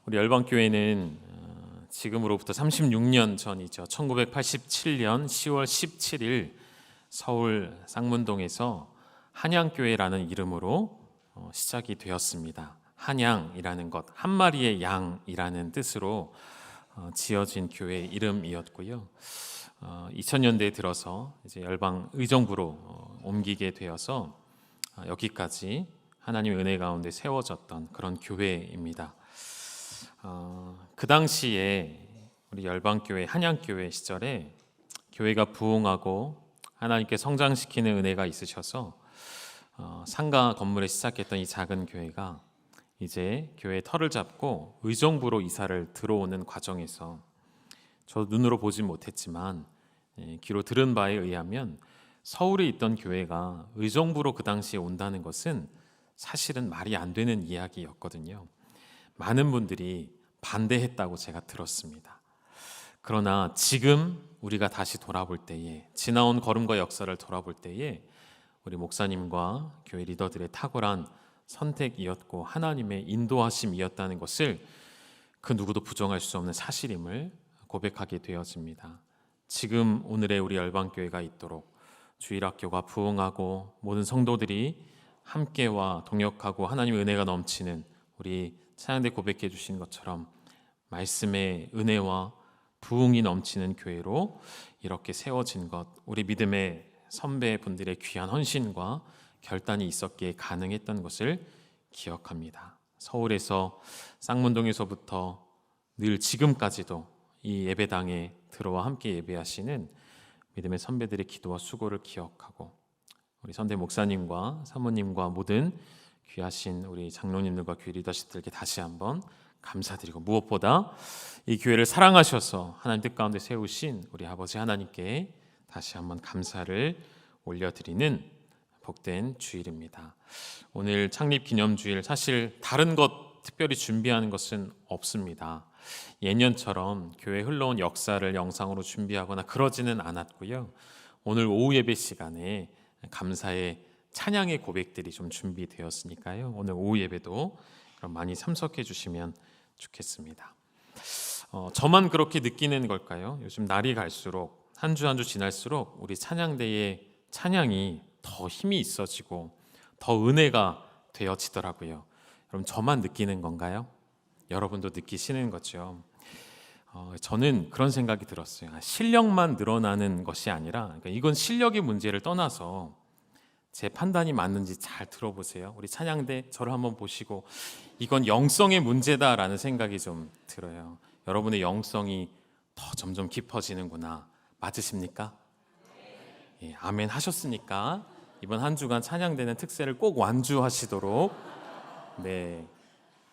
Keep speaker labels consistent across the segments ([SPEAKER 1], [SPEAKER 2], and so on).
[SPEAKER 1] 우리 열방교회는 지금으로부터 36년 전이죠. 1987년 10월 17일 서울 쌍문동에서 한양교회라는 이름으로 시작이 되었습니다. 한양이라는 것, 한 마리의 양이라는 뜻으로 지어진 교회 이름이었고요. 2000년대에 들어서 이제 열방 의정부로 옮기게 되어서 여기까지 하나님의 은혜 가운데 세워졌던 그런 교회입니다. 그 당시에 우리 열방교회 한양교회 시절에 교회가 부흥하고 하나님께 성장시키는 은혜가 있으셔서 상가 건물에 시작했던 이 작은 교회가 이제 교회의 털을 잡고 의정부로 이사를 들어오는 과정에서 저도 눈으로 보진 못했지만 귀로 들은 바에 의하면 서울에 있던 교회가 의정부로 그 당시에 온다는 것은 사실은 말이 안 되는 이야기였거든요. 많은 분들이 반대했다고 제가 들었습니다. 그러나 지금 우리가 다시 돌아볼 때에, 지나온 걸음과 역사를 돌아볼 때에 우리 목사님과 교회 리더들의 탁월한 선택이었고 하나님의 인도하심이었다는 것을 그 누구도 부정할 수 없는 사실임을 고백하게 되어집니다. 지금 오늘의 우리 열방교회가 있도록 주일학교가 부흥하고 모든 성도들이 함께와 동역하고 하나님의 은혜가 넘치는 우리 찬양대 고백해 주신 것처럼 말씀의 은혜와 부흥이 넘치는 교회로 이렇게 세워진 것, 우리 믿음의 선배분들의 귀한 헌신과 결단이 있었기에 가능했던 것을 기억합니다. 서울에서 쌍문동에서부터 늘 지금까지도 이 예배당에 들어와 함께 예배하시는 믿음의 선배들의 기도와 수고를 기억하고 우리 선대 목사님과 사모님과 모든 귀하신 우리 장로님들과 교회 리더십들에게 다시 한번 감사드리고, 무엇보다 이 교회를 사랑하셔서 하나님 뜻 가운데 세우신 우리 아버지 하나님께 다시 한번 감사를 올려드리는 복된 주일입니다. 오늘 창립 기념주일, 사실 다른 것 특별히 준비하는 것은 없습니다. 예년처럼 교회 흘러온 역사를 영상으로 준비하거나 그러지는 않았고요. 오늘 오후 예배 시간에 감사의 찬양의 고백들이 좀 준비되었으니까요. 오늘 오후 예배도 많이 참석해 주시면 좋겠습니다. 저만 그렇게 느끼는 걸까요? 요즘 날이 갈수록 한 주 한 주 지날수록 우리 찬양대의 찬양이 더 힘이 있어지고 더 은혜가 되어지더라고요. 여러분, 저만 느끼는 건가요? 여러분도 느끼시는 거죠. 저는 그런 생각이 들었어요. 실력만 늘어나는 것이 아니라, 그러니까 이건 실력의 문제를 떠나서 제 판단이 맞는지 잘 들어보세요. 우리 찬양대 저를 한번 보시고 이건 영성의 문제다라는 생각이 좀 들어요. 여러분의 영성이 더 점점 깊어지는구나. 맞으십니까? 예, 아멘 하셨으니까 이번 한 주간 찬양대는 특세를 꼭 완주하시도록, 네,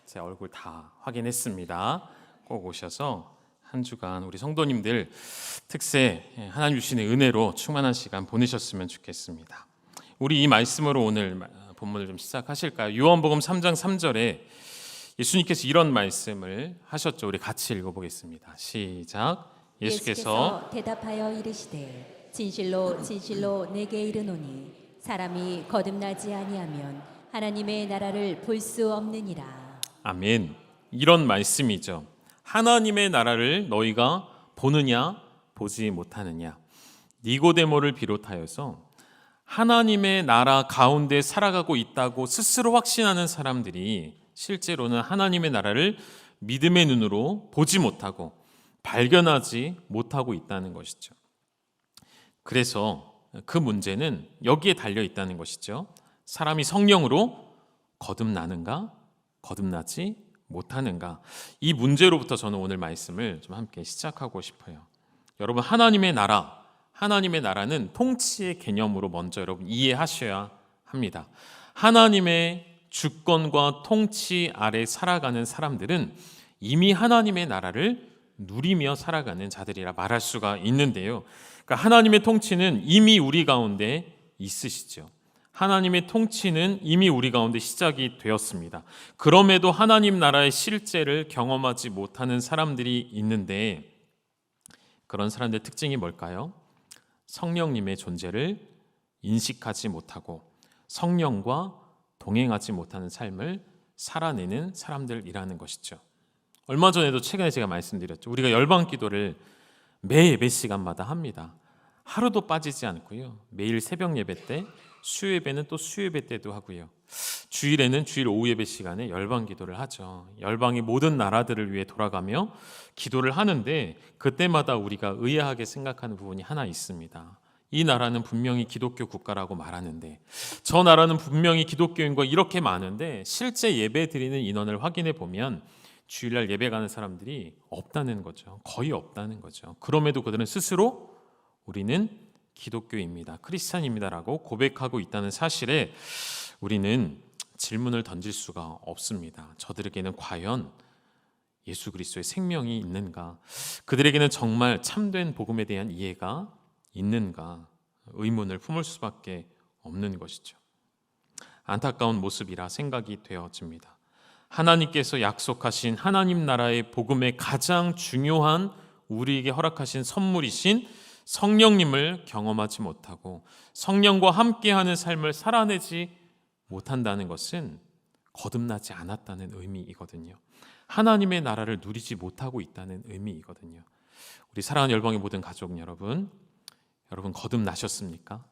[SPEAKER 1] 제 얼굴 다 확인했습니다. 꼭 오셔서 한 주간 우리 성도님들 특세, 하나님 주시는 은혜로 충만한 시간 보내셨으면 좋겠습니다. 우리 이 말씀으로 오늘 본문을 좀 시작하실까요? 요한복음 3장 3절에 예수님께서 이런 말씀을 하셨죠. 우리 같이 읽어보겠습니다. 시작.
[SPEAKER 2] 예수께서 대답하여 이르시되 진실로 진실로 내게 이르노니 사람이 거듭나지 아니하면 하나님의 나라를 볼 수 없느니라.
[SPEAKER 1] 아멘. 이런 말씀이죠. 하나님의 나라를 너희가 보느냐 보지 못하느냐. 니고데모를 비롯하여서 하나님의 나라 가운데 살아가고 있다고 스스로 확신하는 사람들이 실제로는 하나님의 나라를 믿음의 눈으로 보지 못하고 발견하지 못하고 있다는 것이죠. 그래서 그 문제는 여기에 달려 있다는 것이죠. 사람이 성령으로 거듭나는가, 거듭나지 못하는가. 이 문제로부터 저는 오늘 말씀을 좀 함께 시작하고 싶어요. 여러분, 하나님의 나라는 통치의 개념으로 먼저 여러분 이해하셔야 합니다. 하나님의 주권과 통치 아래 살아가는 사람들은 이미 하나님의 나라를 누리며 살아가는 자들이라 말할 수가 있는데요. 그러니까 하나님의 통치는 이미 우리 가운데 있으시죠. 하나님의 통치는 이미 우리 가운데 시작이 되었습니다. 그럼에도 하나님 나라의 실제를 경험하지 못하는 사람들이 있는데, 그런 사람들의 특징이 뭘까요? 성령님의 존재를 인식하지 못하고 성령과 동행하지 못하는 삶을 살아내는 사람들이라는 것이죠. 얼마 전에도 최근에 제가 말씀드렸죠. 우리가 열방 기도를 매 예배 시간마다 합니다. 하루도 빠지지 않고요. 매일 새벽 예배 때, 수요 예배는 또 수요 예배 때도 하고요. 주일에는 주일 오후 예배 시간에 열방 기도를 하죠. 열방의 모든 나라들을 위해 돌아가며 기도를 하는데 그때마다 우리가 의아하게 생각하는 부분이 하나 있습니다. 이 나라는 분명히 기독교 국가라고 말하는데 저 나라는 분명히 기독교인과 이렇게 많은데 실제 예배 드리는 인원을 확인해 보면 주일날 예배 가는 사람들이 없다는 거죠. 거의 없다는 거죠. 그럼에도 그들은 스스로 우리는 기독교입니다. 크리스찬입니다라고 고백하고 있다는 사실에 우리는 질문을 던질 수가 없습니다. 저들에게는 과연 예수 그리스도의 생명이 있는가? 그들에게는 정말 참된 복음에 대한 이해가 있는가? 의문을 품을 수밖에 없는 것이죠. 안타까운 모습이라 생각이 되어집니다. 하나님께서 약속하신 하나님 나라의 복음의 가장 중요한 우리에게 허락하신 선물이신 성령님을 경험하지 못하고 성령과 함께하는 삶을 살아내지 못한다는 것은 거듭나지 않았다는 의미이거든요. 하나님의 나라를 누리지 못하고 있다는 의미이거든요. 우리 사랑하는 열방의 모든 가족 여러분 거듭나셨습니까?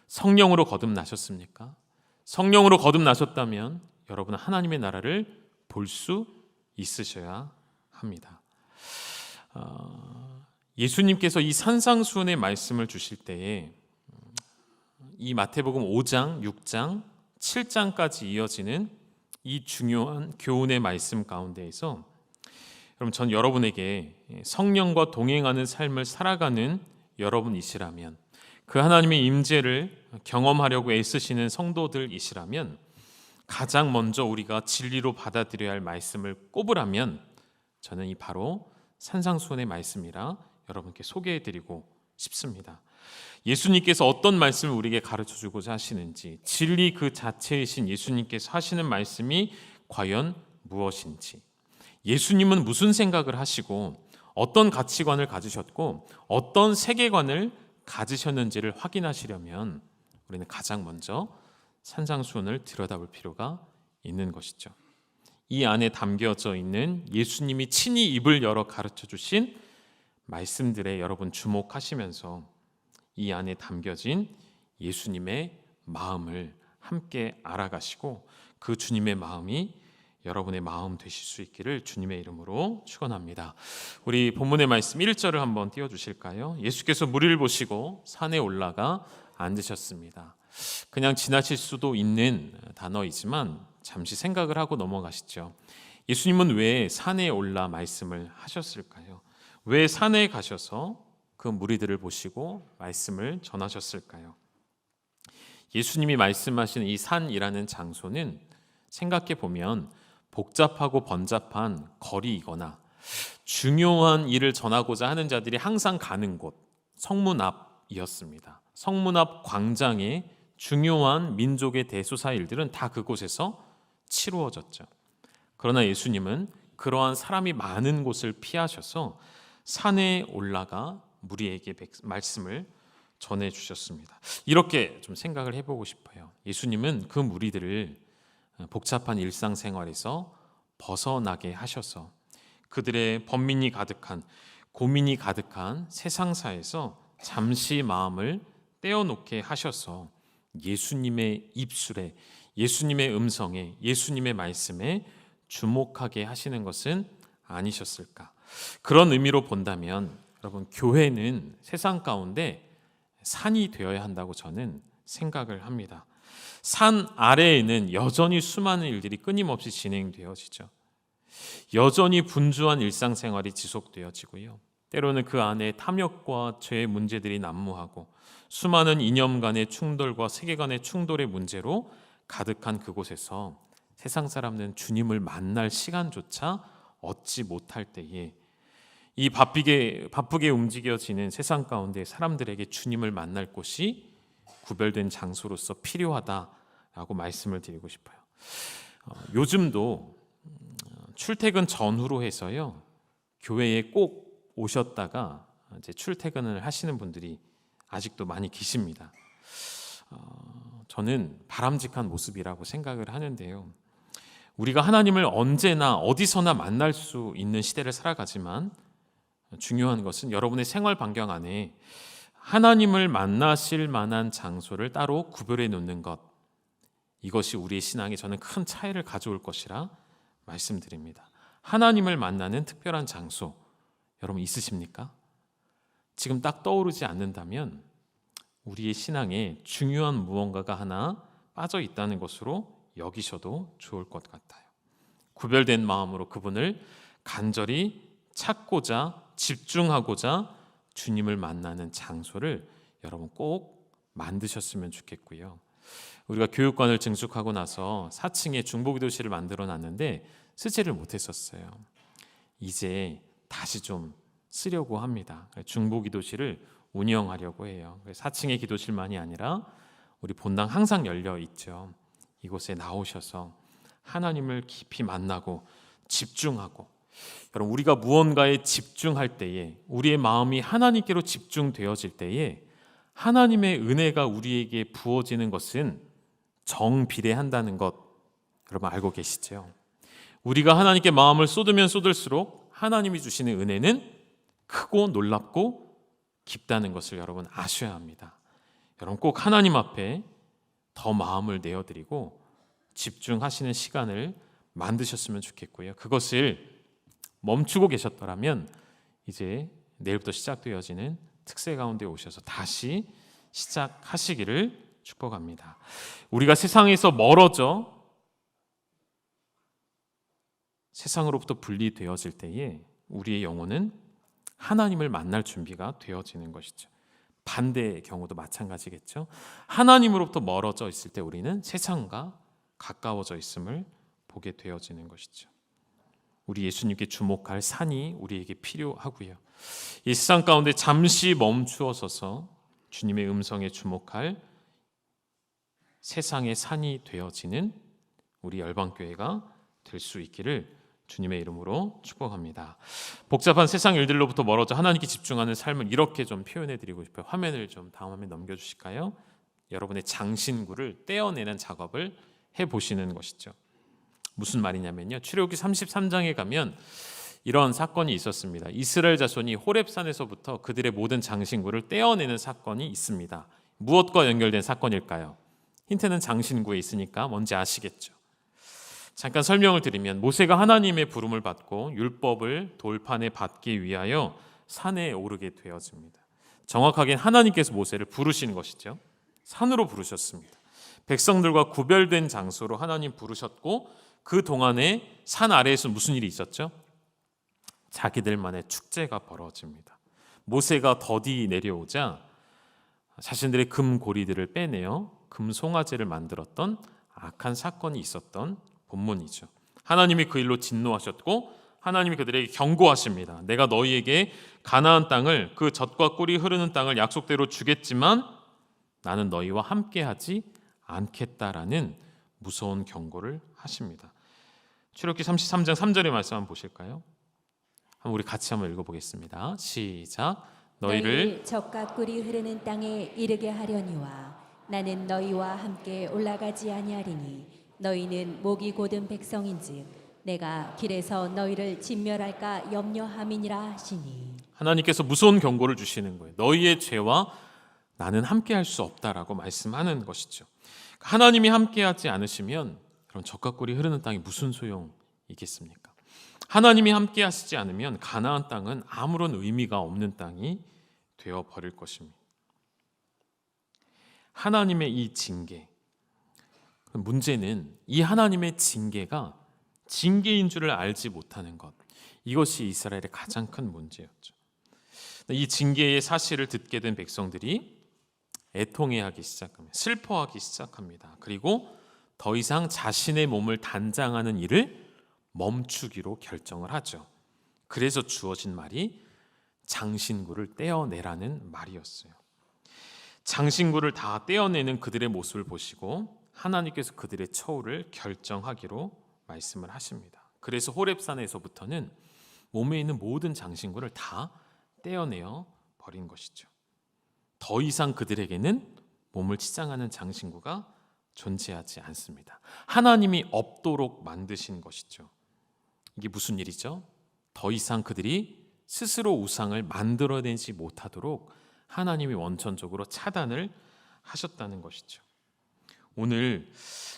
[SPEAKER 1] 성령으로 거듭나셨습니까? 성령으로 거듭나셨다면 여러분은 하나님의 나라를 볼 수 있으셔야 합니다. 예수님께서 이 산상수훈의 말씀을 주실 때에 이 마태복음 5장, 6장, 7장까지 이어지는 이 중요한 교훈의 말씀 가운데에서 여러분 전 여러분에게 성령과 동행하는 삶을 살아가는 여러분이시라면 그 하나님의 임재를 경험하려고 애쓰시는 성도들이시라면 가장 먼저 우리가 진리로 받아들여야 할 말씀을 꼽으라면 저는 이 바로 산상수훈의 말씀이라 여러분께 소개해드리고 싶습니다. 예수님께서 어떤 말씀을 우리에게 가르쳐주고자 하시는지, 진리 그 자체이신 예수님께서 하시는 말씀이 과연 무엇인지, 예수님은 무슨 생각을 하시고 어떤 가치관을 가지셨고 어떤 세계관을 가지셨는지를 확인하시려면 우리는 가장 먼저 산상수훈을 들여다볼 필요가 있는 것이죠. 이 안에 담겨져 있는 예수님이 친히 입을 열어 가르쳐 주신 말씀들에 여러분 주목하시면서 이 안에 담겨진 예수님의 마음을 함께 알아가시고 그 주님의 마음이 여러분의 마음 되실 수 있기를 주님의 이름으로 축원합니다. 우리 본문의 말씀 1절을 한번 띄워주실까요? 예수께서 무리를 보시고 산에 올라가 앉으셨습니다. 그냥 지나칠 수도 있는 단어이지만 잠시 생각을 하고 넘어가시죠. 예수님은 왜 산에 올라 말씀을 하셨을까요? 왜 산에 가셔서 그 무리들을 보시고 말씀을 전하셨을까요? 예수님이 말씀하시는 이 산이라는 장소는 생각해 보면 복잡하고 번잡한 거리이거나 중요한 일을 전하고자 하는 자들이 항상 가는 곳, 성문 앞이었습니다. 성문 앞 광장에 중요한 민족의 대소사 일들은 다 그곳에서 치루어졌죠. 그러나 예수님은 그러한 사람이 많은 곳을 피하셔서 산에 올라가 무리에게 말씀을 전해주셨습니다. 이렇게 좀 생각을 해보고 싶어요. 예수님은 그 무리들을 복잡한 일상생활에서 벗어나게 하셔서 그들의 번민이 가득한 고민이 가득한 세상사에서 잠시 마음을 떼어놓게 하셔서 예수님의 입술에, 예수님의 음성에, 예수님의 말씀에 주목하게 하시는 것은 아니셨을까? 그런 의미로 본다면 여러분, 교회는 세상 가운데 산이 되어야 한다고 저는 생각을 합니다. 산 아래에는 여전히 수많은 일들이 끊임없이 진행되어지죠. 여전히 분주한 일상생활이 지속되어지고요. 때로는 그 안에 탐욕과 죄의 문제들이 난무하고 수많은 이념 간의 충돌과 세계 간의 충돌의 문제로 가득한 그곳에서 세상 사람은 주님을 만날 시간조차 얻지 못할 때에 이 바쁘게 움직여지는 세상 가운데 사람들에게 주님을 만날 곳이 구별된 장소로서 필요하다라고 말씀을 드리고 싶어요. 요즘도 출퇴근 전후로 해서요, 교회에 꼭 오셨다가 이제 출퇴근을 하시는 분들이 아직도 많이 계십니다. 저는 바람직한 모습이라고 생각을 하는데요. 우리가 하나님을 언제나 어디서나 만날 수 있는 시대를 살아가지만 중요한 것은 여러분의 생활 반경 안에 하나님을 만나실 만한 장소를 따로 구별해 놓는 것, 이것이 우리의 신앙에 저는 큰 차이를 가져올 것이라 말씀드립니다. 하나님을 만나는 특별한 장소 여러분 있으십니까? 지금 딱 떠오르지 않는다면 우리의 신앙에 중요한 무언가가 하나 빠져 있다는 것으로 여기셔도 좋을 것 같아요. 구별된 마음으로 그분을 간절히 찾고자 집중하고자 주님을 만나는 장소를 여러분 꼭 만드셨으면 좋겠고요. 우리가 교육관을 증축하고 나서 4층에 중보기도실을 만들어 놨는데 쓰지를 못했었어요. 이제 다시 좀 쓰려고 합니다. 중보기도실을 운영하려고 해요. 4층의 기도실만이 아니라 우리 본당 항상 열려 있죠. 이곳에 나오셔서 하나님을 깊이 만나고 집중하고, 여러분 우리가 무언가에 집중할 때에 우리의 마음이 하나님께로 집중되어질 때에 하나님의 은혜가 우리에게 부어지는 것은 정비례한다는 것 여러분 알고 계시죠? 우리가 하나님께 마음을 쏟으면 쏟을수록 하나님이 주시는 은혜는 크고 놀랍고 깊다는 것을 여러분 아셔야 합니다. 여러분 꼭 하나님 앞에 더 마음을 내어드리고 집중하시는 시간을 만드셨으면 좋겠고요. 그것을 멈추고 계셨더라면 이제 내일부터 시작되어지는 특세 가운데 오셔서 다시 시작하시기를 축복합니다. 우리가 세상에서 멀어져 세상으로부터 분리되어질 때에 우리의 영혼은 하나님을 만날 준비가 되어지는 것이죠. 반대의 경우도 마찬가지겠죠. 하나님으로부터 멀어져 있을 때 우리는 세상과 가까워져 있음을 보게 되어지는 것이죠. 우리 예수님께 주목할 산이 우리에게 필요하고요. 이 세상 가운데 잠시 멈추어 서서 주님의 음성에 주목할 세상의 산이 되어지는 우리 열방교회가 될 수 있기를 주님의 이름으로 축복합니다. 복잡한 세상 일들로부터 멀어져 하나님께 집중하는 삶을 이렇게 좀 표현해 드리고 싶어요. 화면을 좀 다음 화면 넘겨 주실까요? 여러분의 장신구를 떼어내는 작업을 해보시는 것이죠. 무슨 말이냐면요, 출애굽기 33장에 가면 이런 사건이 있었습니다. 이스라엘 자손이 호렙산에서부터 그들의 모든 장신구를 떼어내는 사건이 있습니다. 무엇과 연결된 사건일까요? 힌트는 장신구에 있으니까 뭔지 아시겠죠? 잠깐 설명을 드리면 모세가 하나님의 부름을 받고 율법을 돌판에 받기 위하여 산에 오르게 되어집니다. 정확하게는 하나님께서 모세를 부르신 것이죠. 산으로 부르셨습니다. 백성들과 구별된 장소로 하나님 부르셨고 그 동안에 산 아래에서 무슨 일이 있었죠? 자기들만의 축제가 벌어집니다. 모세가 더디 내려오자 자신들의 금 고리들을 빼내어 금 송아지를 만들었던 악한 사건이 있었던 본문이죠. 하나님이 그 일로 진노하셨고 하나님이 그들에게 경고하십니다. 내가 너희에게 가나안 땅을, 그 젖과 꿀이 흐르는 땅을 약속대로 주겠지만 나는 너희와 함께하지 않겠다라는 무서운 경고를 하십니다. 출애굽기 33장 3절의 말씀 한번 보실까요? 한번 우리 같이 한번 읽어보겠습니다. 시작. 너희를
[SPEAKER 2] 젖과 꿀이 흐르는 땅에 이르게 하려니와 나는 너희와 함께 올라가지 아니하리니 너희는 목이 곧은 백성인즉 내가 길에서 너희를 진멸할까 염려함이니라 하시니.
[SPEAKER 1] 하나님께서 무서운 경고를 주시는 거예요. 너희의 죄와 나는 함께할 수 없다라고 말씀하는 것이죠. 하나님이 함께하지 않으시면 그럼 젖과 꿀이 흐르는 땅이 무슨 소용이겠습니까? 하나님이 함께하시지 않으면 가나안 땅은 아무런 의미가 없는 땅이 되어버릴 것입니다. 하나님의 이 징계, 문제는 이 하나님의 징계가 징계인 줄을 알지 못하는 것, 이것이 이스라엘의 가장 큰 문제였죠. 이 징계의 사실을 듣게 된 백성들이 애통해하기 시작합니다. 슬퍼하기 시작합니다. 그리고 더 이상 자신의 몸을 단장하는 일을 멈추기로 결정을 하죠. 그래서 주어진 말이 장신구를 떼어내라는 말이었어요. 장신구를 다 떼어내는 그들의 모습을 보시고 하나님께서 그들의 처우를 결정하기로 말씀을 하십니다. 그래서 호렙산에서부터는 몸에 있는 모든 장신구를 다 떼어내어 버린 것이죠. 더 이상 그들에게는 몸을 치장하는 장신구가 존재하지 않습니다. 하나님이 없도록 만드신 것이죠. 이게 무슨 일이죠? 더 이상 그들이 스스로 우상을 만들어내지 못하도록 하나님이 원천적으로 차단을 하셨다는 것이죠. 오늘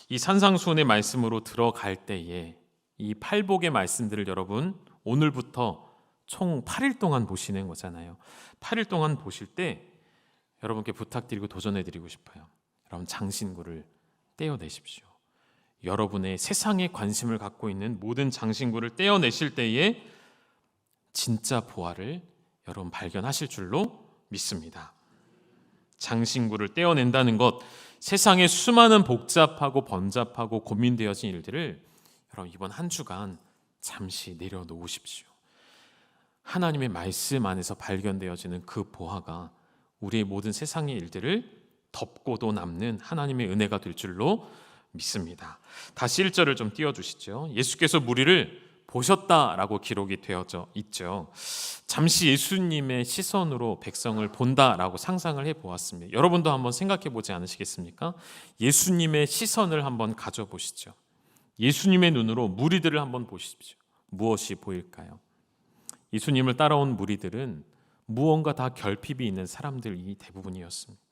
[SPEAKER 1] 이 산상수훈의 말씀으로 들어갈 때에 이 팔복의 말씀들을 여러분 오늘부터 총 8일 동안 보시는 거잖아요. 8일 동안 보실 때 여러분께 부탁드리고 도전해드리고 싶어요. 여러분 장신구를 떼어내십시오. 여러분의 세상에 관심을 갖고 있는 모든 장신구를 떼어내실 때에 진짜 보화를 여러분 발견하실 줄로 믿습니다. 장신구를 떼어낸다는 것, 세상에 수많은 복잡하고 번잡하고 고민되어진 일들을 여러분 이번 한 주간 잠시 내려놓으십시오. 하나님의 말씀 안에서 발견되어지는 그 보화가 우리의 모든 세상의 일들을 덮고도 남는 하나님의 은혜가 될 줄로 믿습니다. 다시 1절을 좀 띄워주시죠. 예수께서 무리를 보셨다라고 기록이 되어져 있죠. 잠시 예수님의 시선으로 백성을 본다라고 상상을 해보았습니다. 여러분도 한번 생각해 보지 않으시겠습니까? 예수님의 시선을 한번 가져보시죠. 예수님의 눈으로 무리들을 한번 보십시오. 무엇이 보일까요? 예수님을 따라온 무리들은 무언가 다 결핍이 있는 사람들이 대부분이었습니다.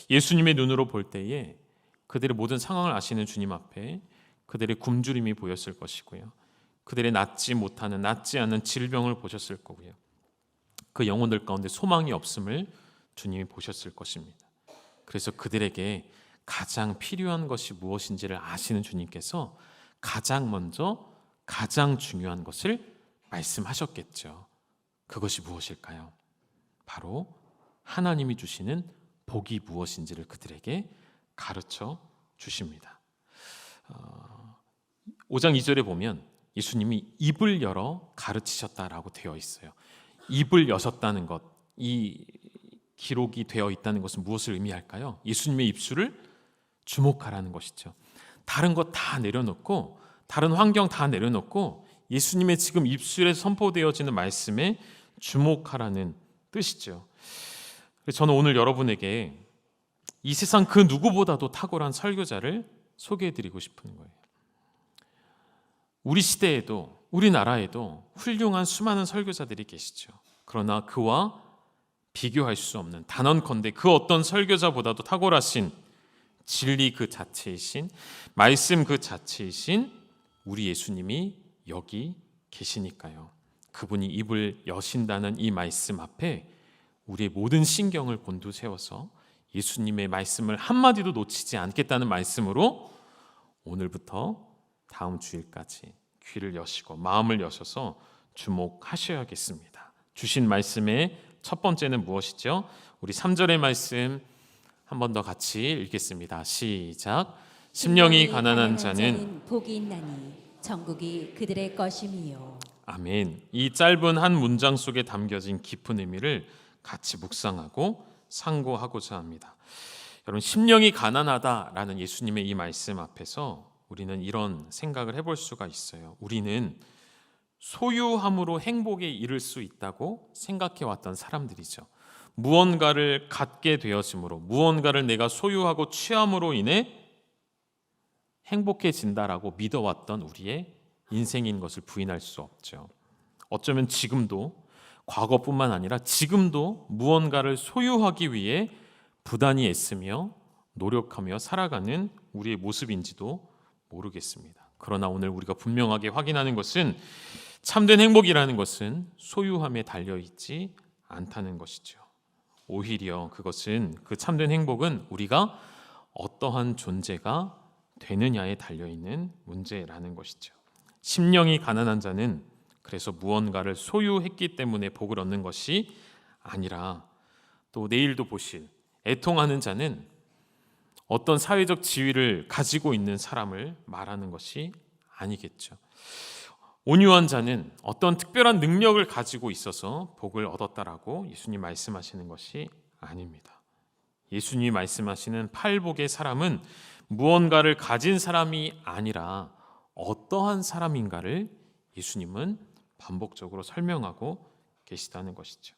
[SPEAKER 1] 예수님의 눈으로 볼 때에 그들의 모든 상황을 아시는 주님 앞에 그들의 굶주림이 보였을 것이고요. 그들의 낫지 못하는, 낫지 않는 질병을 보셨을 거고요. 그 영혼들 가운데 소망이 없음을 주님이 보셨을 것입니다. 그래서 그들에게 가장 필요한 것이 무엇인지를 아시는 주님께서 가장 먼저 가장 중요한 것을 말씀하셨겠죠. 그것이 무엇일까요? 바로 하나님이 주시는 복이 무엇인지를 그들에게 가르쳐 주십니다. 5장 2절에 보면 예수님이 입을 열어 가르치셨다라고 되어 있어요. 입을 여셨다는 것, 이 기록이 되어 있다는 것은 무엇을 의미할까요? 예수님의 입술을 주목하라는 것이죠. 다른 것 다 내려놓고, 다른 환경 다 내려놓고 예수님의 지금 입술에 선포되어지는 말씀에 주목하라는 뜻이죠. 그래서 저는 오늘 여러분에게 이 세상 그 누구보다도 탁월한 설교자를 소개해드리고 싶은 거예요. 우리 시대에도 우리나라에도 훌륭한 수많은 설교자들이 계시죠. 그러나 그와 비교할 수 없는, 단언컨대 그 어떤 설교자보다도 탁월하신 진리 그 자체이신, 말씀 그 자체이신 우리 예수님이 여기 계시니까요. 그분이 입을 여신다는 이 말씀 앞에 우리의 모든 신경을 곤두세워서 예수님의 말씀을 한마디도 놓치지 않겠다는 말씀으로 오늘부터 다음 주일까지 귀를 여시고 마음을 여셔서 주목하셔야겠습니다. 주신 말씀의 첫 번째는 무엇이죠? 우리 3절의 말씀 한 번 더 같이 읽겠습니다. 시작. 심령이 가난한 자는
[SPEAKER 2] 복이 있나니 천국이 그들의 것임이요.
[SPEAKER 1] 아멘. 이 짧은 한 문장 속에 담겨진 깊은 의미를 같이 묵상하고 상고하고자 합니다. 여러분, 심령이 가난하다라는 예수님의 이 말씀 앞에서 우리는 이런 생각을 해볼 수가 있어요. 우리는 소유함으로 행복에 이를 수 있다고 생각해왔던 사람들이죠. 무언가를 갖게 되어짐으로, 무언가를 내가 소유하고 취함으로 인해 행복해진다라고 믿어왔던 우리의 인생인 것을 부인할 수 없죠. 어쩌면 지금도, 과거뿐만 아니라 지금도 무언가를 소유하기 위해 부단히 애쓰며 노력하며 살아가는 우리의 모습인지도 모르겠습니다. 그러나 오늘 우리가 분명하게 확인하는 것은 참된 행복이라는 것은 소유함에 달려있지 않다는 것이죠. 오히려 그것은, 그 참된 행복은 우리가 어떠한 존재가 되느냐에 달려있는 문제라는 것이죠. 심령이 가난한 자는 그래서 무언가를 소유했기 때문에 복을 얻는 것이 아니라, 또 내일도 보실 애통하는 자는 어떤 사회적 지위를 가지고 있는 사람을 말하는 것이 아니겠죠. 온유한 자는 어떤 특별한 능력을 가지고 있어서 복을 얻었다라고 예수님 말씀하시는 것이 아닙니다. 예수님이 말씀하시는 팔복의 사람은 무언가를 가진 사람이 아니라 어떠한 사람인가를 예수님은 반복적으로 설명하고 계시다는 것이죠.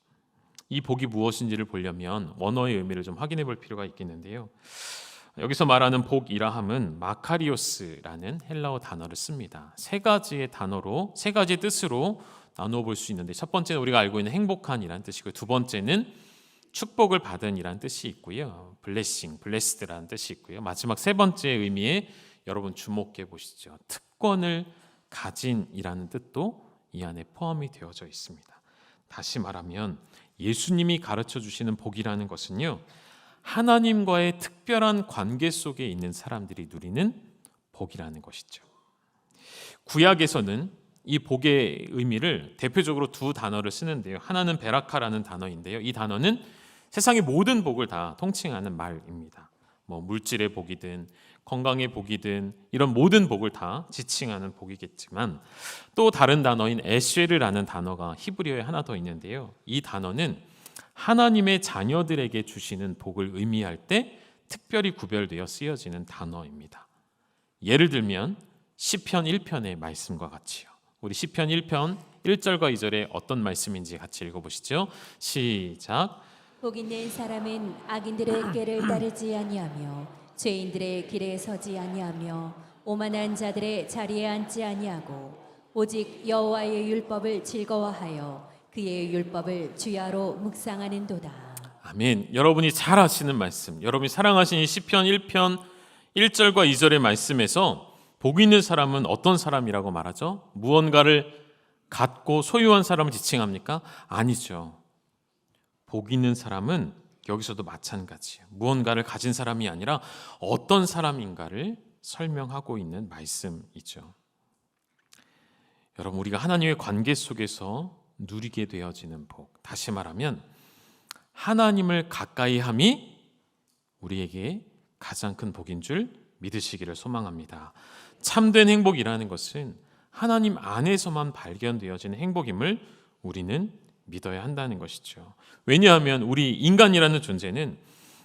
[SPEAKER 1] 이 복이 무엇인지를 보려면 원어의 의미를 좀 확인해 볼 필요가 있겠는데요. 여기서 말하는 복이라 함은 마카리오스라는 헬라어 단어를 씁니다. 세 가지의 단어로, 세 가지의 뜻으로 나누어 볼 수 있는데, 첫 번째는 우리가 알고 있는 행복한이라는 뜻이고요. 두 번째는 축복을 받은이라는 뜻이 있고요. 블레싱, 블레스드라는 뜻이 있고요. 마지막 세 번째 의미에 여러분 주목해 보시죠. 특권을 가진이라는 뜻도 이 안에 포함이 되어져 있습니다. 다시 말하면 예수님이 가르쳐 주시는 복이라는 것은요, 하나님과의 특별한 관계 속에 있는 사람들이 누리는 복이라는 것이죠. 구약에서는 이 복의 의미를 대표적으로 두 단어를 쓰는데요. 하나는 베라카라는 단어인데요. 이 단어는 세상의 모든 복을 다 통칭하는 말입니다. 물질의 복이든 건강의 복이든 이런 모든 복을 다 지칭하는 복이겠지만, 또 다른 단어인 에쉐르라는 단어가 히브리어에 하나 더 있는데요. 이 단어는 하나님의 자녀들에게 주시는 복을 의미할 때 특별히 구별되어 쓰여지는 단어입니다. 예를 들면 시편 1편의 말씀과 같이요. 우리 시편 1편 1절과 2절에 어떤 말씀인지 같이 읽어보시죠. 시작.
[SPEAKER 2] 복 있는 사람은 악인들의 꾀를 따르지 아니하며 죄인들의 길에 서지 아니하며 오만한 자들의 자리에 앉지 아니하고 오직 여호와의 율법을 즐거워하여 그의 율법을 주야로 묵상하는도다.
[SPEAKER 1] 아멘. 여러분이 잘 아시는 말씀, 여러분이 사랑하시는 시편 1편 1절과 2절의 말씀에서 복 있는 사람은 어떤 사람이라고 말하죠? 무언가를 갖고 소유한 사람을 지칭합니까? 아니죠. 복 있는 사람은 여기서도 마찬가지예요. 무언가를 가진 사람이 아니라 어떤 사람인가를 설명하고 있는 말씀이죠. 여러분, 우리가 하나님의 관계 속에서 누리게 되어지는 복, 다시 말하면 하나님을 가까이 함이 우리에게 가장 큰 복인 줄 믿으시기를 소망합니다. 참된 행복이라는 것은 하나님 안에서만 발견되어지는 행복임을 우리는 믿어야 한다는 것이죠. 왜냐하면 우리 인간이라는 존재는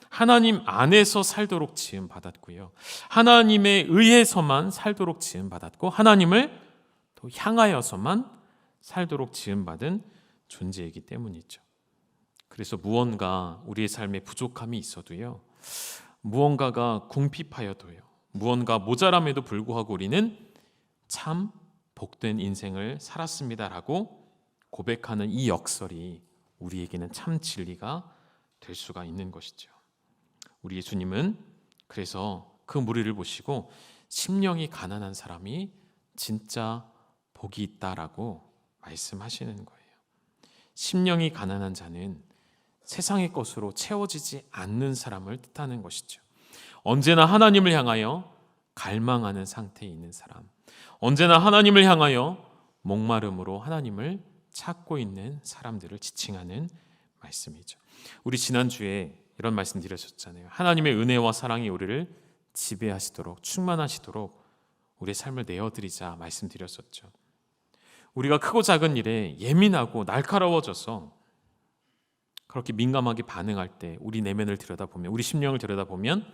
[SPEAKER 1] 하나님 안에서 살도록 지음 받았고요, 하나님에 의해서만 살도록 지음 받았고, 하나님을 또 향하여서만 살도록 지음 받은 존재이기 때문이죠. 그래서 무언가 우리의 삶에 부족함이 있어도요, 무언가가 궁핍하여도요, 무언가 모자람에도 불구하고 우리는 참 복된 인생을 살았습니다라고 고백하는 이 역설이 우리에게는 참 진리가 될 수가 있는 것이죠. 우리 예수님은 그래서 그 무리를 보시고 심령이 가난한 사람이 진짜 복이 있다라고 말씀하시는 거예요. 심령이 가난한 자는 세상의 것으로 채워지지 않는 사람을 뜻하는 것이죠. 언제나 하나님을 향하여 갈망하는 상태에 있는 사람, 언제나 하나님을 향하여 목마름으로 하나님을 찾고 있는 사람들을 지칭하는 말씀이죠. 우리 지난주에 이런 말씀 드렸었잖아요. 하나님의 은혜와 사랑이 우리를 지배하시도록, 충만하시도록 우리의 삶을 내어드리자 말씀드렸었죠. 우리가 크고 작은 일에 예민하고 날카로워져서 그렇게 민감하게 반응할 때 우리 내면을 들여다보면, 우리 심령을 들여다보면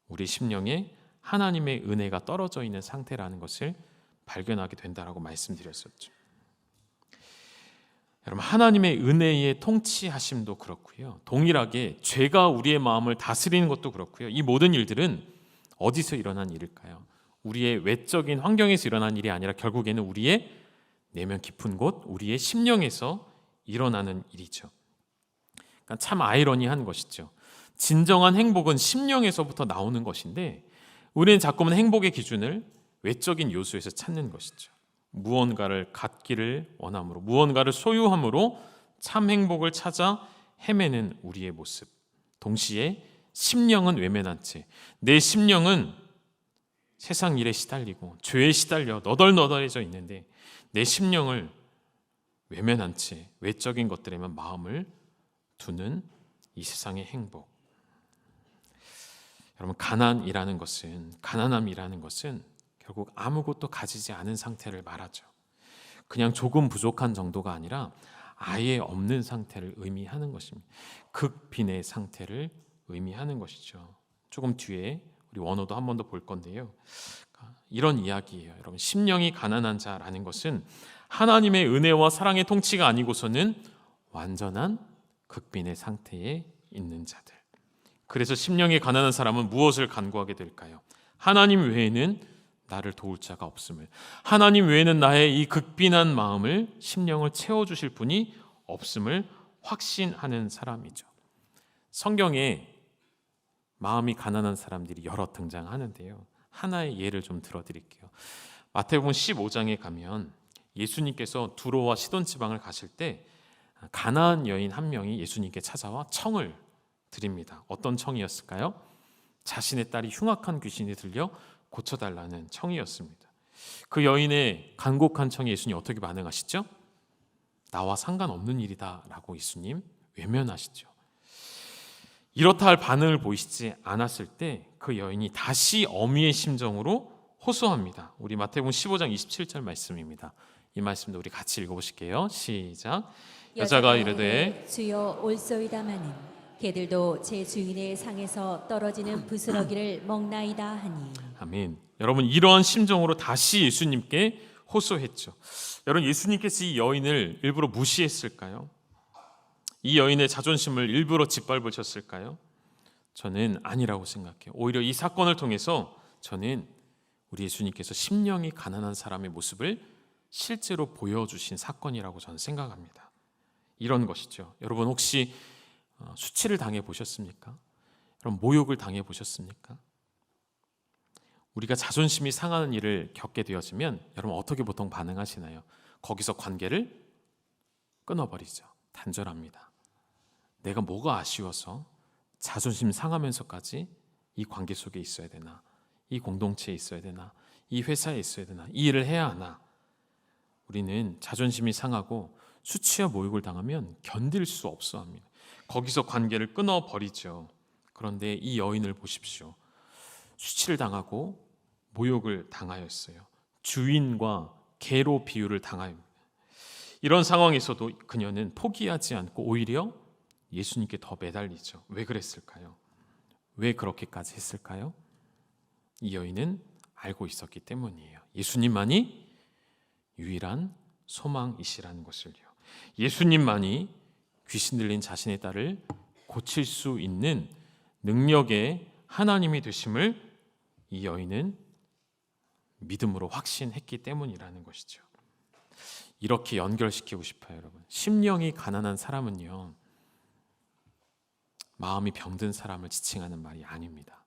[SPEAKER 1] 우리 심령에 하나님의 은혜가 떨어져 있는 상태라는 것을 발견하게 된다라고 말씀드렸었죠. 여러분, 하나님의 은혜의 통치하심도 그렇고요, 동일하게 죄가 우리의 마음을 다스리는 것도 그렇고요, 이 모든 일들은 어디서 일어난 일일까요? 우리의 외적인 환경에서 일어난 일이 아니라 결국에는 우리의 내면 깊은 곳, 우리의 심령에서 일어나는 일이죠. 그러니까 참 아이러니한 것이죠. 진정한 행복은 심령에서부터 나오는 것인데 우리는 자꾸만 행복의 기준을 외적인 요소에서 찾는 것이죠. 무언가를 갖기를 원함으로, 무언가를 소유함으로 참 행복을 찾아 헤매는 우리의 모습. 동시에 심령은 외면한 채, 내 심령은 세상 일에 시달리고 죄에 시달려 너덜너덜해져 있는데 내 심령을 외면한 채 외적인 것들에만 마음을 두는 이 세상의 행복. 여러분, 가난함이라는 것은 결국 아무것도 가지지 않은 상태를 말하죠. 그냥 조금 부족한 정도가 아니라 아예 없는 상태를 의미하는 것입니다. 극빈의 상태를 의미하는 것이죠. 조금 뒤에 우리 원어도 한 번 더 볼 건데요, 이런 이야기예요. 여러분, 심령이 가난한 자라는 것은 하나님의 은혜와 사랑의 통치가 아니고서는 완전한 극빈의 상태에 있는 자들. 그래서 심령이 가난한 사람은 무엇을 간구하게 될까요? 하나님 외에는 나를 도울 자가 없음을, 하나님 외에는 나의 이 극빈한 마음을, 심령을 채워주실 분이 없음을 확신하는 사람이죠. 성경에 마음이 가난한 사람들이 여러 등장하는데요. 하나의 예를 좀 들어드릴게요. 마태복음 15장에 가면 예수님께서 두로와 시돈 지방을 가실 때 가나안 여인 한 명이 예수님께 찾아와 청을 드립니다. 어떤 청이었을까요? 자신의 딸이 흉악한 귀신이 들려 고쳐달라는 청이었습니다. 그 여인의 간곡한 청에 예수님 어떻게 반응하시죠? 나와 상관없는 일이다 라고 예수님 외면하시죠. 이렇다 할 반응을 보이시지 않았을 때 그 여인이 다시 어미의 심정으로 호소합니다. 우리 마태복음 15장 27절 말씀입니다. 이 말씀도 우리 같이 읽어보실게요. 시작. 여자가 이르되
[SPEAKER 2] 주여 올소이다마는 개들도 제 주인의 상에서 떨어지는 부스러기를 먹나이다 하니.
[SPEAKER 1] 아멘. 여러분, 이러한 심정으로 다시 예수님께 호소했죠. 여러분, 예수님께서 이 여인을 일부러 무시했을까요? 이 여인의 자존심을 일부러 짓밟으셨을까요? 저는 아니라고 생각해요. 오히려 이 사건을 통해서 저는 우리 예수님께서 심령이 가난한 사람의 모습을 실제로 보여주신 사건이라고 저는 생각합니다. 이런 것이죠. 여러분, 혹시 수치를 당해 보셨습니까? 여러분, 모욕을 당해 보셨습니까? 우리가 자존심이 상하는 일을 겪게 되어지면 여러분 어떻게 보통 반응하시나요? 거기서 관계를 끊어버리죠. 단절합니다. 내가 뭐가 아쉬워서 자존심 상하면서까지 이 관계 속에 있어야 되나? 이 공동체에 있어야 되나? 이 회사에 있어야 되나? 이 일을 해야 하나? 우리는 자존심이 상하고 수치와 모욕을 당하면 견딜 수 없어 합니다. 거기서 관계를 끊어버리죠. 그런데 이 여인을 보십시오. 수치를 당하고 모욕을 당하였어요. 주인과 개로 비유를 당하여 이런 상황에서도 그녀는 포기하지 않고 오히려 예수님께 더 매달리죠. 왜 그랬을까요? 왜 그렇게까지 했을까요? 이 여인은 알고 있었기 때문이에요. 예수님만이 유일한 소망이시라는 것을요. 예수님만이 귀신 들린 자신의 딸을 고칠 수 있는 능력의 하나님이 되심을 이 여인은 믿음으로 확신했기 때문이라는 것이죠. 이렇게 연결시키고 싶어요, 여러분. 심령이 가난한 사람은요, 마음이 병든 사람을 지칭하는 말이 아닙니다.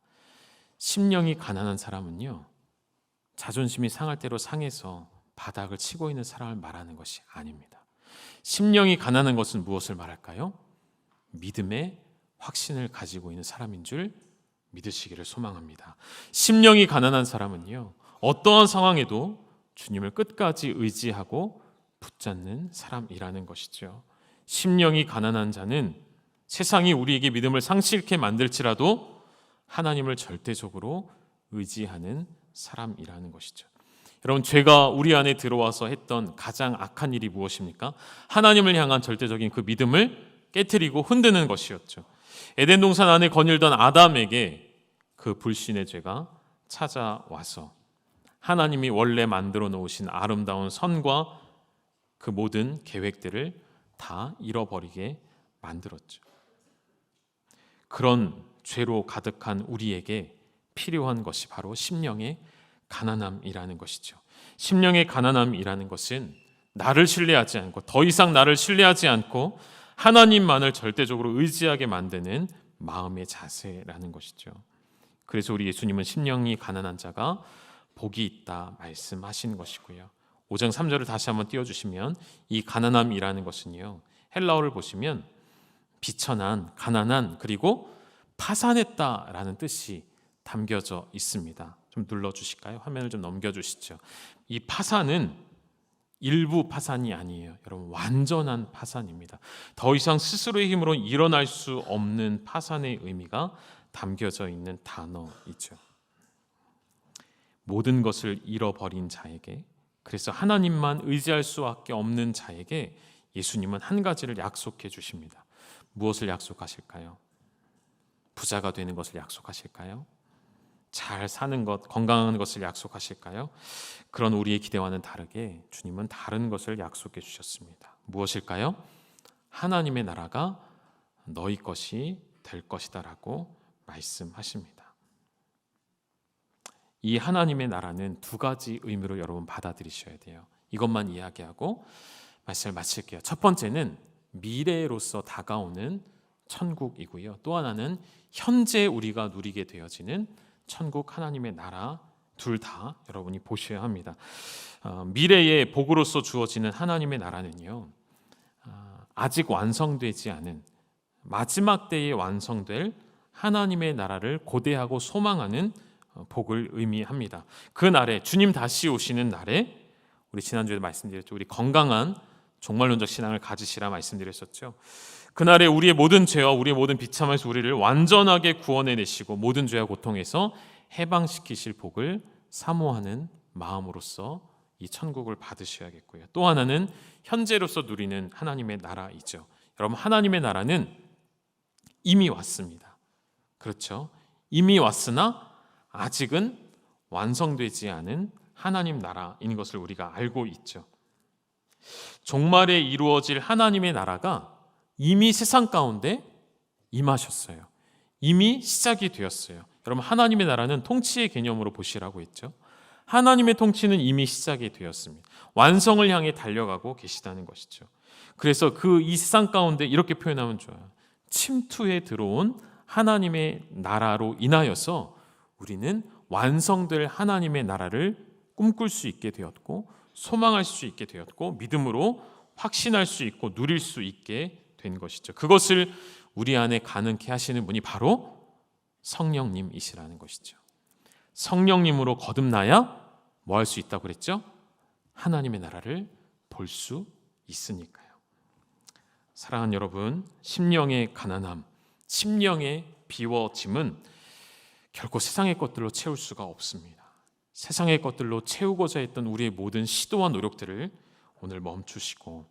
[SPEAKER 1] 심령이 가난한 사람은요, 자존심이 상할 대로 상해서 바닥을 치고 있는 사람을 말하는 것이 아닙니다. 심령이 가난한 것은 무엇을 말할까요? 믿음의 확신을 가지고 있는 사람인 줄 믿으시기를 소망합니다. 심령이 가난한 사람은요, 어떠한 상황에도 주님을 끝까지 의지하고 붙잡는 사람이라는 것이죠. 심령이 가난한 자는 세상이 우리에게 믿음을 상실케 만들지라도 하나님을 절대적으로 의지하는 사람이라는 것이죠. 여러분, 죄가 우리 안에 들어와서 했던 가장 악한 일이 무엇입니까? 하나님을 향한 절대적인 그 믿음을 깨트리고 흔드는 것이었죠. 에덴 동산 안에 거닐던 아담에게 그 불신의 죄가 찾아와서 하나님이 원래 만들어 놓으신 아름다운 선과 그 모든 계획들을 다 잃어버리게 만들었죠. 그런 죄로 가득한 우리에게 필요한 것이 바로 심령의 가난함이라는 것이죠. 심령의 가난함이라는 것은 나를 신뢰하지 않고 더 이상 나를 신뢰하지 않고 하나님만을 절대적으로 의지하게 만드는 마음의 자세라는 것이죠. 그래서 우리 예수님은 심령이 가난한 자가 복이 있다 말씀하신 것이고요. 5장 3절을 다시 한번 띄워주시면 이 가난함이라는 것은요, 헬라어를 보시면 비천한, 가난한, 그리고 파산했다라는 뜻이 담겨져 있습니다. 좀 눌러주실까요? 화면을 좀 넘겨주시죠. 이 파산은 일부 파산이 아니에요. 여러분, 완전한 파산입니다. 더 이상 스스로의 힘으로 일어날 수 없는 파산의 의미가 담겨져 있는 단어이죠. 모든 것을 잃어버린 자에게, 그래서 하나님만 의지할 수밖에 없는 자에게 예수님은 한 가지를 약속해 주십니다. 무엇을 약속하실까요? 부자가 되는 것을 약속하실까요? 잘 사는 것, 건강한 것을 약속하실까요? 그런 우리의 기대와는 다르게 주님은 다른 것을 약속해 주셨습니다. 무엇일까요? 하나님의 나라가 너희 것이 될 것이다 라고 말씀하십니다. 이 하나님의 나라는 두 가지 의미로 여러분 받아들이셔야 돼요. 이것만 이야기하고 말씀을 마칠게요. 첫 번째는 미래로서 다가오는 천국이고요. 또 하나는 현재 우리가 누리게 되어지는 천국 하나님의 나라, 둘 다 여러분이 보셔야 합니다. 미래의 복으로서 주어지는 하나님의 나라는요, 아직 완성되지 않은 마지막 때에 완성될 하나님의 나라를 고대하고 소망하는 복을 의미합니다. 그 날에, 주님 다시 오시는 날에, 우리 지난주에 말씀드렸죠, 우리 건강한 종말론적 신앙을 가지시라 말씀드렸었죠. 그날에 우리의 모든 죄와 우리의 모든 비참에서 우리를 완전하게 구원해내시고 모든 죄와 고통에서 해방시키실 복을 사모하는 마음으로서 이 천국을 받으셔야겠고요. 또 하나는 현재로서 누리는 하나님의 나라이죠. 여러분, 하나님의 나라는 이미 왔습니다. 그렇죠? 이미 왔으나 아직은 완성되지 않은 하나님 나라인 것을 우리가 알고 있죠. 종말에 이루어질 하나님의 나라가 이미 세상 가운데 임하셨어요. 이미 시작이 되었어요. 여러분, 하나님의 나라는 통치의 개념으로 보시라고 했죠. 하나님의 통치는 이미 시작이 되었습니다. 완성을 향해 달려가고 계시다는 것이죠. 그래서 이 세상 가운데 이렇게 표현하면 좋아요. 침투에 들어온 하나님의 나라로 인하여서 우리는 완성될 하나님의 나라를 꿈꿀 수 있게 되었고, 소망할 수 있게 되었고, 믿음으로 확신할 수 있고 누릴 수 있게 된 것이죠. 그것을 우리 안에 가능케 하시는 분이 바로 성령님이시라는 것이죠. 성령님으로 거듭나야 뭐 할 수 있다고 그랬죠? 하나님의 나라를 볼 수 있으니까요. 사랑하는 여러분, 심령의 가난함, 심령의 비워짐은 결코 세상의 것들로 채울 수가 없습니다. 세상의 것들로 채우고자 했던 우리의 모든 시도와 노력들을 오늘 멈추시고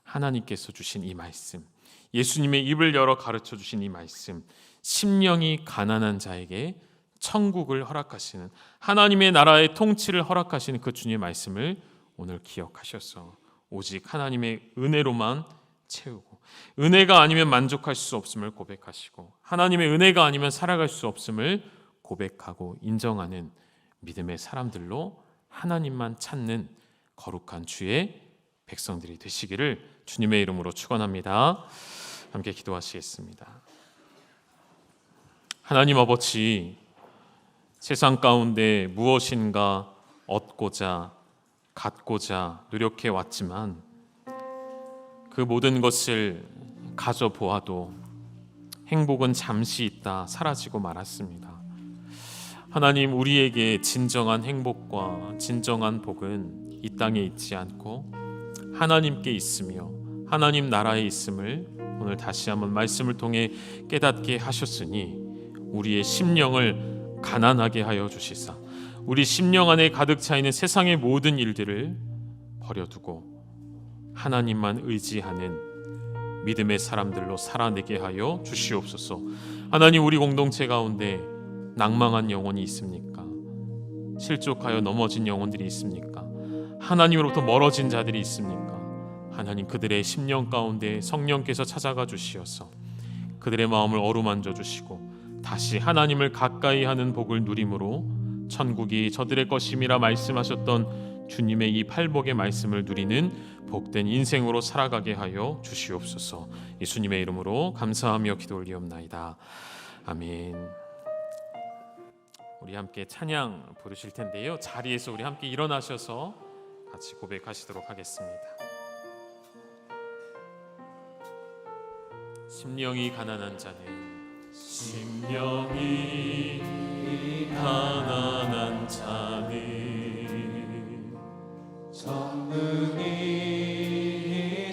[SPEAKER 1] 하나님께서 주신 이 말씀, 예수님의 입을 열어 가르쳐 주신 이 말씀, 심령이 가난한 자에게 천국을 허락하시는, 하나님의 나라의 통치를 허락하시는 그 주님의 말씀을 오늘 기억하셔서 오직 하나님의 은혜로만 채우고, 은혜가 아니면 만족할 수 없음을 고백하시고, 하나님의 은혜가 아니면 살아갈 수 없음을 고백하고 인정하는 믿음의 사람들로 하나님만 찾는 거룩한 주의 백성들이 되시기를 주님의 이름으로 축원합니다. 함께 기도하시겠습니다. 하나님 아버지, 세상 가운데 무엇인가 얻고자, 갖고자 노력해 왔지만 그 모든 것을 가져보아도 행복은 잠시 있다 사라지고 말았습니다. 하나님, 우리에게 진정한 행복과 진정한 복은 이 땅에 있지 않고 하나님께 있으며 하나님 나라에 있음을 오늘 다시 한번 말씀을 통해 깨닫게 하셨으니 우리의 심령을 가난하게 하여 주시사 우리 심령 안에 가득 차 있는 세상의 모든 일들을 버려두고 하나님만 의지하는 믿음의 사람들로 살아내게 하여 주시옵소서. 하나님, 우리 공동체 가운데 낭망한 영혼이 있습니까? 실족하여 넘어진 영혼들이 있습니까? 하나님으로부터 멀어진 자들이 있습니까? 하나님, 그들의 심령 가운데 성령께서 찾아가 주시어서 그들의 마음을 어루만져 주시고 다시 하나님을 가까이 하는 복을 누림으로 천국이 저들의 것임이라 말씀하셨던 주님의 이 팔복의 말씀을 누리는 복된 인생으로 살아가게 하여 주시옵소서. 예수님의 이름으로 감사하며 기도 올리옵나이다. 아멘. 우리 함께 찬양 부르실 텐데요, 자리에서 우리 함께 일어나셔서 같이 고백하시도록 하겠습니다. 심령이 가난한 자는, 심령이 가난한 자는 천국이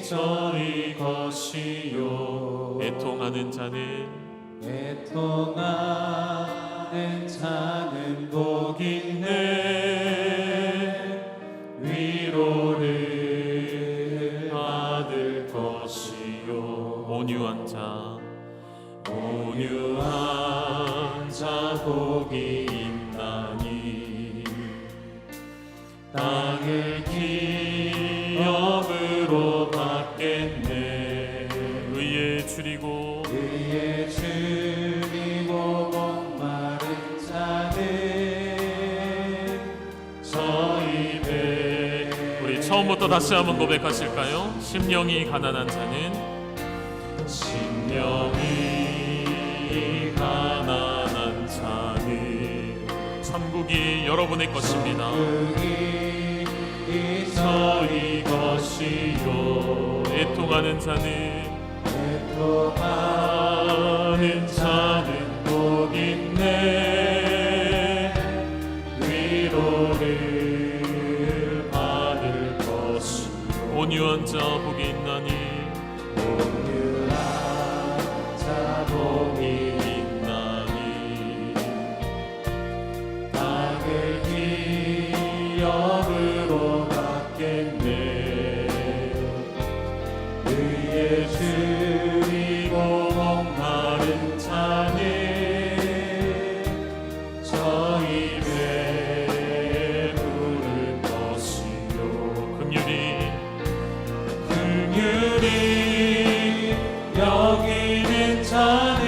[SPEAKER 1] 저희 것이요, 애통하는 자는 애통하는 자는 복이 있네, 위로를 받을 것이요, 온유한 자, 온유한 자 복이 있나니 땅을 기업으로 받겠네. 의에 줄이고 처음부터 다시 한번 고백하실까요? 심령이 가난한 자는 심령이 가난한 자는 천국이 여러분의 것입니다. 저희 것이요. 애통하는 자는 복 있네. 위로를 받을 것이요. 온유한 자 복이 있나니 온유한 자 복이 있나니 땅을 기업으로 받겠네. 의에 줄이고 목마른 자는 저 입에 부를 것이요. 긍휼히 여기는 자는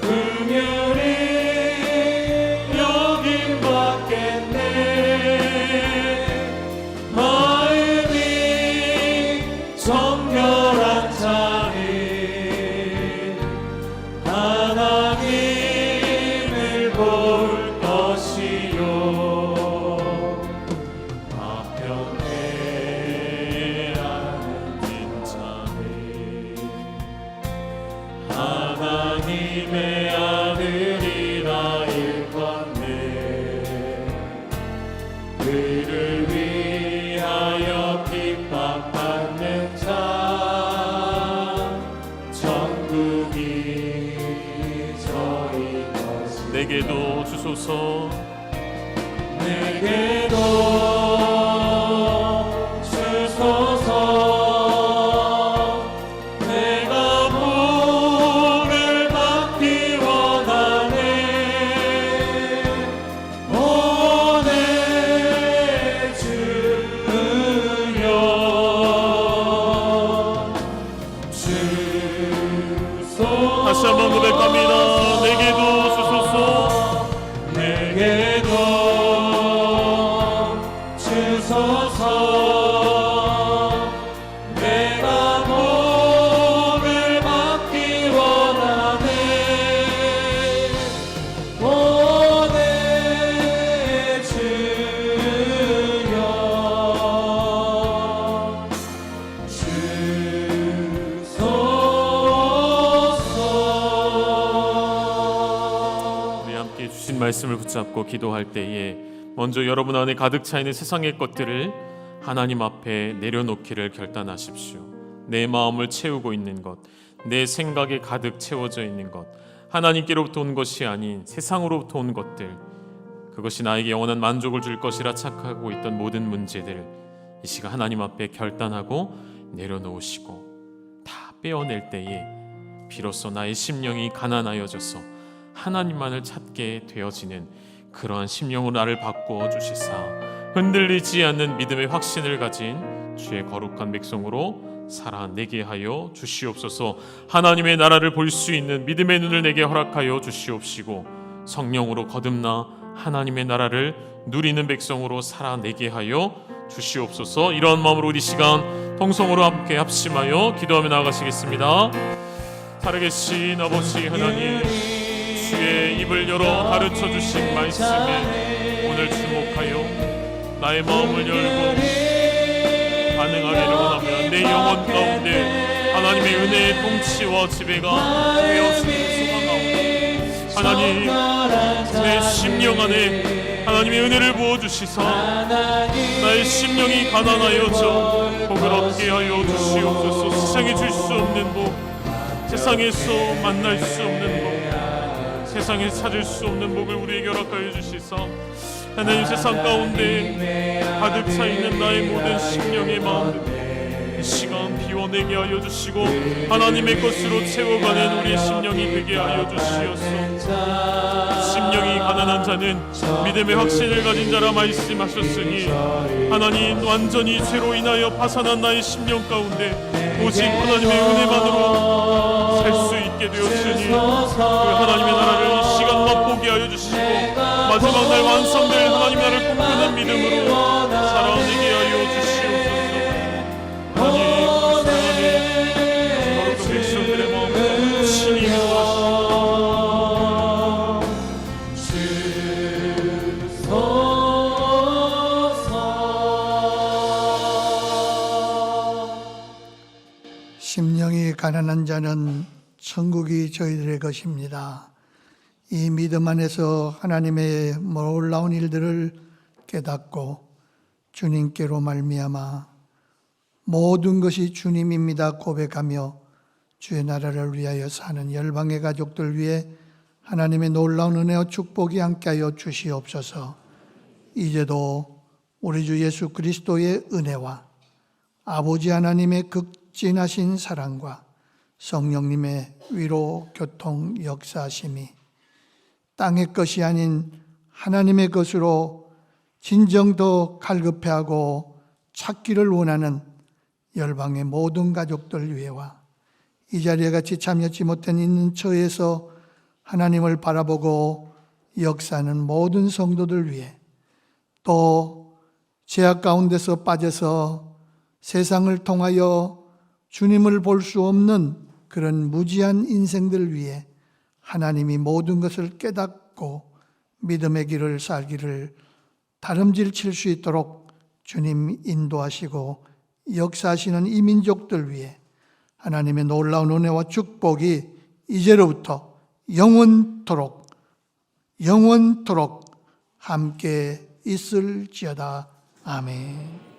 [SPEAKER 1] 긍휼히 여김 받겠네. 마음이 정결한 자는 하나님을 볼 것이요. 화평케 앉은 자는 하나님의 아들이라 일컫네. 그를 위하여 핍박받는 자 천국이 저희 것이. 내게도 주소서. 내게도 주소서. 내가 복을 받기 원하네. 오네 주여. 주소서. 다시 한번 고백합니다. 내게도 주소서. 내게도 주소서. 내가 복을 받기 원하네. 오네 주여. 주소서. 우리 함께 주신 말씀을 붙잡고 기도할 때에 먼저 여러분 안에 가득 차 있는 세상의 것들을 하나님 앞에 내려놓기를 결단하십시오. 내 마음을 채우고 있는 것, 내 생각에 가득 채워져 있는 것, 하나님께로부터 온 것이 아닌 세상으로부터 온 것들, 그것이 나에게 영원한 만족을 줄 것이라 착각하고 있던 모든 문제들, 이 시간 하나님 앞에 결단하고 내려놓으시고 다 빼어낼 때에 비로소 나의 심령이 가난하여져서 하나님만을 찾게 되어지는 그러한 심령으로 나를 바꾸어 주시사 흔들리지 않는 믿음의 확신을 가진 주의 거룩한 백성으로 살아내게 하여 주시옵소서. 하나님의 나라를 볼 수 있는 믿음의 눈을 내게 허락하여 주시옵시고 성령으로 거듭나 하나님의 나라를 누리는 백성으로 살아내게 하여 주시옵소서. 이러한 마음으로 우리 시간 통성으로 함께 합심하여 기도하며 나아가시겠습니다. 살아계신 아버지 하나님, 주의 입을 열어 가르쳐 주신 말씀에 오늘 주목하여 나의 마음을 열고 반응하기를 원하며 내 영혼 가운데 하나님의 은혜의 통치와 지배가 되어지는 소망하옵나이다. 하나님, 내 심령 안에 하나님의 은혜를 부어주시사 나의 심령이 가난하여져 복을 얻게 하여 주시옵소서. 세상에 줄 수 없는 복, 세상에서 만날 수 없는 복, 세상에서 찾을 수 없는 복을 우리에게 허락하여 주시사 하나님, 세상 가운데 가득 차 있는 나의 모든 심령의 마음들 이 시간 비워내게 하여 주시고 하나님의 것으로 채워가는 우리의 심령이 되게 하여 주시옵소서. 심령이 가난한 자는 믿음의 확신을 가진 자라 말씀하셨으니 하나님, 완전히 죄로 인하여 파산한 나의 심령 가운데 오직 하나님의 은혜만으로 살 수 있게 되었으니 그 하나님의 나라를 이 시간 맛보게 하여 주시고 마지막 날 완성될 하나님의 나라를 꿈꾸는 믿음으로 살아
[SPEAKER 3] 영이 가난한 자는 천국이 저희들의 것입니다. 이 믿음 안에서 하나님의 놀라운 일들을 깨닫고 주님께로 말미암아 모든 것이 주님입니다 고백하며 주의 나라를 위하여 사는 열방의 가족들 위해 하나님의 놀라운 은혜와 축복이 함께하여 주시옵소서. 이제도 우리 주 예수 그리스도의 은혜와 아버지 하나님의 극진하신 사랑과 성령님의 위로 교통 역사하심이 땅의 것이 아닌 하나님의 것으로 진정 더 갈급해하고 찾기를 원하는 열방의 모든 가족들 위해와 이 자리에 같이 참여치 못한 있는 처에서 하나님을 바라보고 역사하는 모든 성도들 위해 또 죄악 가운데서 빠져서 세상을 통하여 주님을 볼 수 없는 그런 무지한 인생들 위해 하나님이 모든 것을 깨닫고 믿음의 길을 살기를 다름질 칠 수 있도록 주님 인도하시고 역사하시는 이 민족들 위해 하나님의 놀라운 은혜와 축복이 이제로부터 영원토록 함께 있을지어다. 아멘.